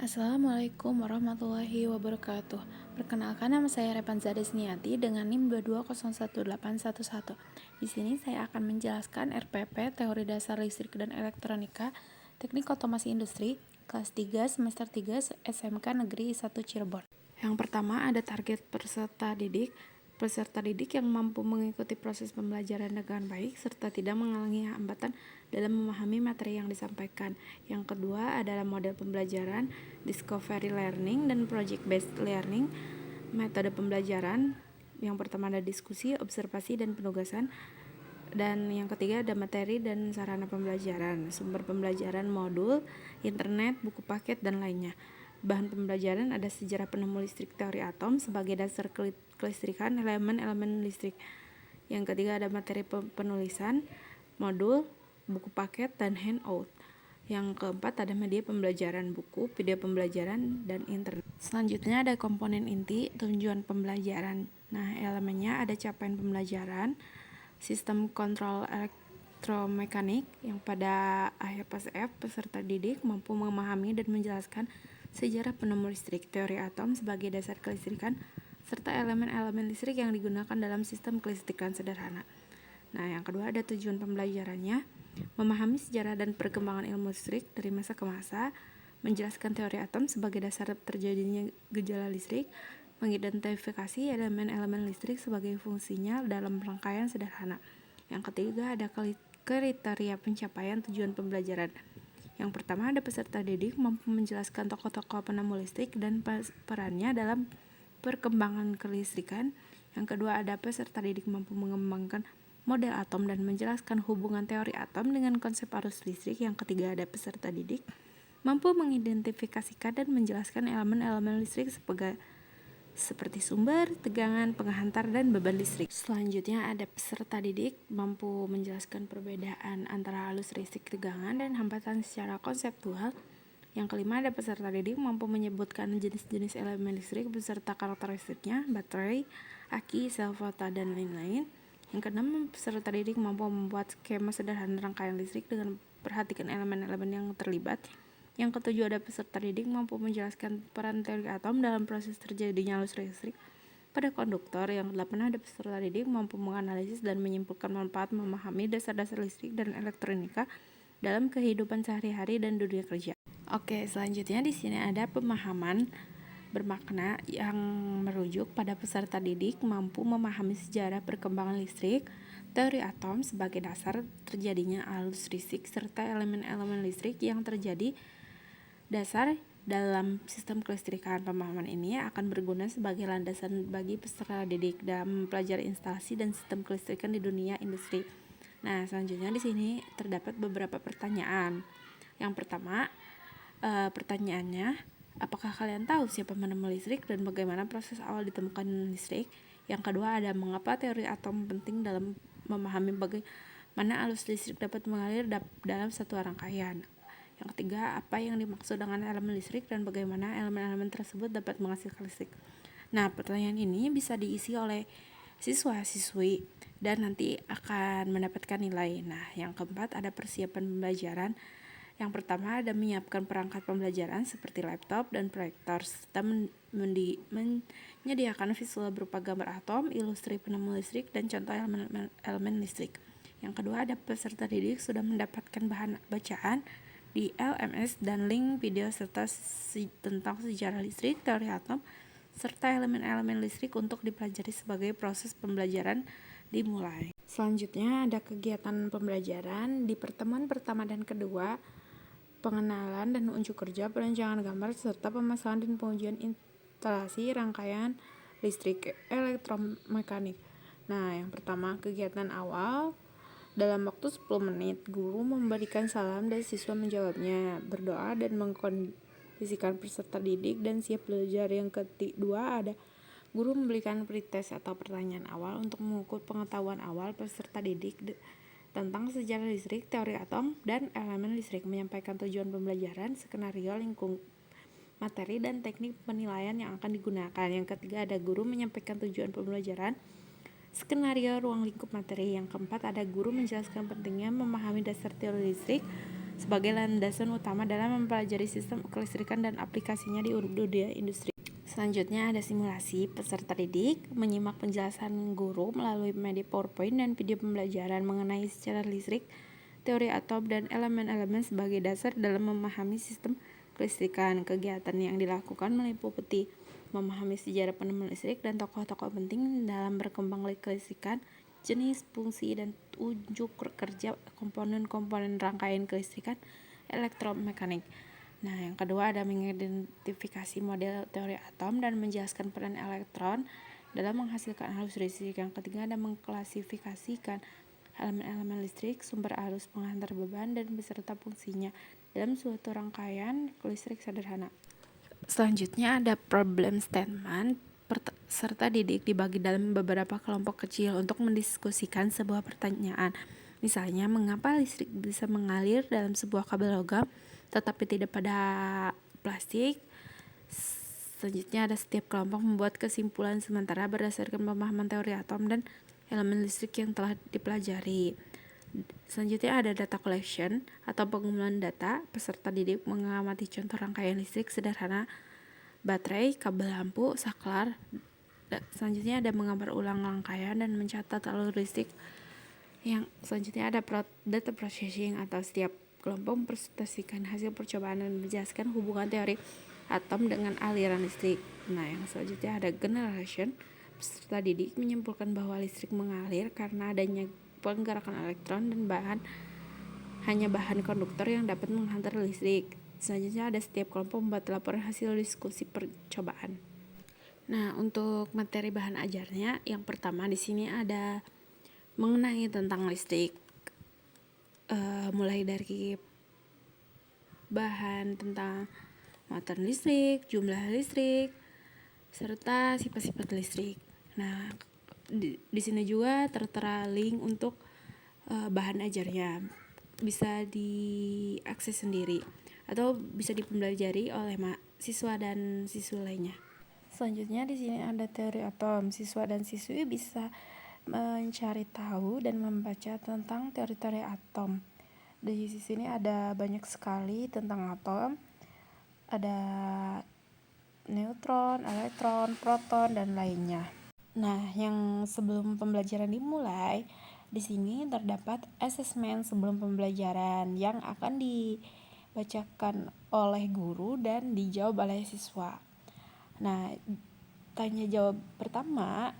Assalamualaikum warahmatullahi wabarakatuh. Perkenalkan, nama saya Repanza Desniati dengan NIM 2201811. Di sini saya akan menjelaskan RPP, Teori Dasar Listrik dan Elektronika, Teknik Otomasi Industri, kelas 3 semester 3 SMK Negeri 1 Cirebon. Yang pertama ada target peserta didik. Peserta didik yang mampu mengikuti proses pembelajaran dengan baik serta tidak mengalami hambatan dalam memahami materi yang disampaikan. Yang kedua adalah model pembelajaran, discovery learning dan project based learning. Metode pembelajaran yang pertama ada diskusi, observasi, dan penugasan. Dan yang ketiga ada materi dan sarana pembelajaran, sumber pembelajaran, modul, internet, buku paket, dan lainnya. Bahan pembelajaran ada sejarah penemu listrik, teori atom sebagai dasar kelistrikan, elemen-elemen listrik. Yang ketiga ada materi penulisan, modul, buku paket, dan handout. Yang keempat ada media pembelajaran, buku, video pembelajaran, dan internet. Selanjutnya ada komponen inti, tujuan pembelajaran. Nah, elemennya ada capaian pembelajaran, sistem kontrol elektromekanik yang pada akhir PSF peserta didik mampu memahami dan menjelaskan sejarah penemu listrik, teori atom sebagai dasar kelistrikan, serta elemen-elemen listrik yang digunakan dalam sistem kelistrikan sederhana. Nah, yang kedua ada tujuan pembelajarannya, memahami sejarah dan perkembangan ilmu listrik dari masa ke masa, menjelaskan teori atom sebagai dasar terjadinya gejala listrik, mengidentifikasi elemen-elemen listrik sebagai fungsinya dalam rangkaian sederhana. Yang ketiga ada kriteria pencapaian tujuan pembelajaran. Yang pertama ada peserta didik mampu menjelaskan tokoh-tokoh penemu listrik dan perannya dalam perkembangan kelistrikan. Yang kedua ada peserta didik mampu mengembangkan model atom dan menjelaskan hubungan teori atom dengan konsep arus listrik. Yang ketiga ada peserta didik mampu mengidentifikasikan dan menjelaskan elemen-elemen listrik seperti sumber, tegangan, penghantar, dan beban listrik. Selanjutnya ada peserta didik mampu menjelaskan perbedaan antara arus listrik, tegangan, dan hambatan secara konseptual. Yang kelima ada peserta didik mampu menyebutkan jenis-jenis elemen listrik beserta karakteristiknya, baterai, aki, sel volta, dan lain-lain. Yang keenam peserta didik mampu membuat skema sederhana rangkaian listrik dengan perhatikan elemen-elemen yang terlibat. Yang ketujuh ada peserta didik mampu menjelaskan peran teori atom dalam proses terjadinya arus listrik pada konduktor. Yang kedelapan ada peserta didik mampu menganalisis dan menyimpulkan manfaat memahami dasar-dasar listrik dan elektronika dalam kehidupan sehari-hari dan dunia kerja. Oke, selanjutnya di sini ada pemahaman bermakna yang merujuk pada peserta didik mampu memahami sejarah perkembangan listrik, teori atom sebagai dasar terjadinya arus listrik, serta elemen-elemen listrik yang terjadi dasar dalam sistem kelistrikan. Pemahaman ini akan berguna sebagai landasan bagi peserta didik dalam mempelajari instalasi dan sistem kelistrikan di dunia industri. Nah, selanjutnya di sini terdapat beberapa pertanyaan. Yang pertama, pertanyaannya, apakah kalian tahu siapa penemu listrik dan bagaimana proses awal ditemukan listrik? Yang kedua ada mengapa teori atom penting dalam memahami bagaimana arus listrik dapat mengalir dalam satu rangkaian. Yang ketiga, apa yang dimaksud dengan elemen listrik dan bagaimana elemen-elemen tersebut dapat menghasilkan listrik. Nah, pertanyaan ini bisa diisi oleh siswa-siswi dan nanti akan mendapatkan nilai. Nah, yang keempat ada persiapan pembelajaran. Yang pertama ada menyiapkan perangkat pembelajaran seperti laptop dan proyektor serta menyediakan visual berupa gambar atom, ilustrasi penemu listrik, dan contoh elemen listrik. Yang kedua ada peserta didik sudah mendapatkan bahan bacaan di LMS dan link video serta tentang sejarah listrik, teori atom, serta elemen-elemen listrik untuk dipelajari sebagai proses pembelajaran dimulai. Selanjutnya ada kegiatan pembelajaran di pertemuan pertama dan kedua, pengenalan dan unjuk kerja, perancangan gambar, serta pemasangan dan pengujian instalasi rangkaian listrik elektromekanik. Nah, yang pertama kegiatan awal. Dalam waktu 10 menit, guru memberikan salam dan siswa menjawabnya, berdoa dan mengkondisikan peserta didik dan siap belajar. Yang kedua ada guru memberikan pretest atau pertanyaan awal untuk mengukur pengetahuan awal peserta didik tentang sejarah listrik, teori atom, dan elemen listrik, menyampaikan tujuan pembelajaran, skenario lingkup materi, dan teknik penilaian yang akan digunakan. Yang ketiga ada guru menyampaikan tujuan pembelajaran, skenario ruang lingkup materi. Yang keempat ada guru menjelaskan pentingnya memahami dasar teori listrik, sebagai landasan utama dalam mempelajari sistem kelistrikan dan aplikasinya di dunia industri. Selanjutnya ada simulasi. Peserta didik menyimak penjelasan guru melalui media PowerPoint dan video pembelajaran mengenai secara listrik, teori atom, dan elemen-elemen sebagai dasar dalam memahami sistem kelistrikan. Kegiatan yang dilakukan meliputi memahami sejarah penemuan listrik dan tokoh-tokoh penting dalam berkembang kelistrikan, jenis, fungsi, dan unjuk kerja komponen-komponen rangkaian kelistrikan elektromekanik. Nah, yang kedua ada mengidentifikasi model teori atom dan menjelaskan peran elektron dalam menghasilkan arus listrik. Yang ketiga ada mengklasifikasikan elemen-elemen listrik, sumber arus, penghantar beban, dan beserta fungsinya dalam suatu rangkaian listrik sederhana. Selanjutnya ada problem statement. Peserta didik dibagi dalam beberapa kelompok kecil untuk mendiskusikan sebuah pertanyaan. Misalnya, mengapa listrik bisa mengalir dalam sebuah kabel logam tetapi tidak pada plastik? Selanjutnya ada setiap kelompok membuat kesimpulan sementara berdasarkan pemahaman teori atom dan elemen listrik yang telah dipelajari. Selanjutnya ada data collection atau pengumpulan data. Peserta didik mengamati contoh rangkaian listrik sederhana, baterai, kabel lampu, saklar. Selanjutnya ada menggambar ulang rangkaian dan mencatat alur listrik. Yang selanjutnya ada data processing atau setiap kelompok mempresentasikan hasil percobaan dan menjelaskan hubungan teori atom dengan aliran listrik. Nah, yang selanjutnya ada generation. Peserta didik menyimpulkan bahwa listrik mengalir karena adanya penggerakan elektron dan hanya bahan konduktor yang dapat menghantar listrik. Selanjutnya ada setiap kelompok membuat laporan hasil diskusi percobaan. Nah, untuk materi bahan ajarnya, yang pertama di sini ada mengenai tentang listrik, mulai dari bahan tentang muatan listrik, jumlah listrik, serta sifat-sifat listrik. Nah, di sini juga tertera link untuk bahan ajarnya, bisa diakses sendiri atau bisa dipelajari oleh siswa dan siswi lainnya. Selanjutnya di sini ada teori atom. Siswa dan siswi bisa mencari tahu dan membaca tentang teori-teori atom. Di sini ada banyak sekali tentang atom. Ada neutron, elektron, proton, dan lainnya. Nah, yang sebelum pembelajaran dimulai, di sini terdapat asesmen sebelum pembelajaran yang akan dibacakan oleh guru dan dijawab oleh siswa. Nah, tanya jawab pertama,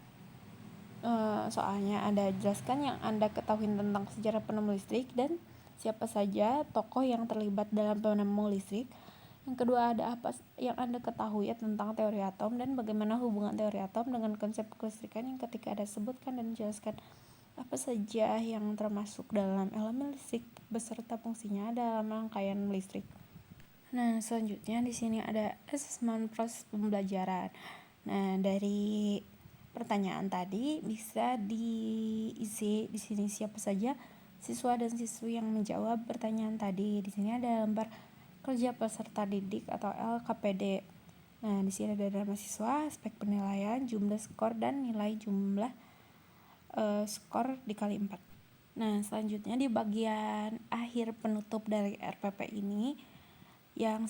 soalnya Anda jelaskan yang Anda ketahui tentang sejarah penemu listrik dan siapa saja tokoh yang terlibat dalam penemu listrik. Yang kedua, ada apa yang Anda ketahui tentang teori atom dan bagaimana hubungan teori atom dengan konsep kelistrikan. Yang ketiga, ada sebutkan dan jelaskan apa saja yang termasuk dalam elemen listrik beserta fungsinya dalam rangkaian listrik. Nah, selanjutnya di sini ada asesmen proses pembelajaran. Nah, dari pertanyaan tadi bisa diisi di sini siapa saja siswa dan siswi yang menjawab pertanyaan tadi. Di sini ada lembar kerja peserta didik atau LKPD. Nah, di sini ada nama siswa, aspek penilaian, jumlah skor, dan nilai jumlah skor dikali 4. Nah, selanjutnya di bagian akhir penutup dari RPP ini yang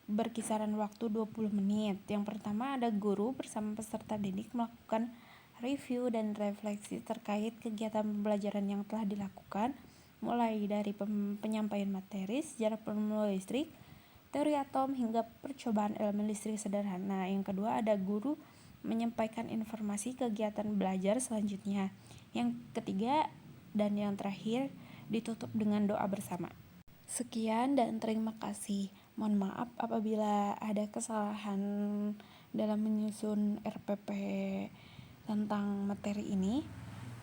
berkisaran waktu 20 menit. Yang pertama ada guru bersama peserta didik melakukan review dan refleksi terkait kegiatan pembelajaran yang telah dilakukan, mulai dari penyampaian materi, sejarah penemu listrik, teori atom, hingga percobaan elemen listrik sederhana. Yang kedua ada guru menyampaikan informasi kegiatan belajar selanjutnya. Yang ketiga dan yang terakhir ditutup dengan doa bersama. Sekian dan terima kasih. Mohon maaf apabila ada kesalahan dalam menyusun RPP tentang materi ini.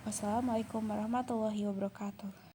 Wassalamualaikum warahmatullahi wabarakatuh.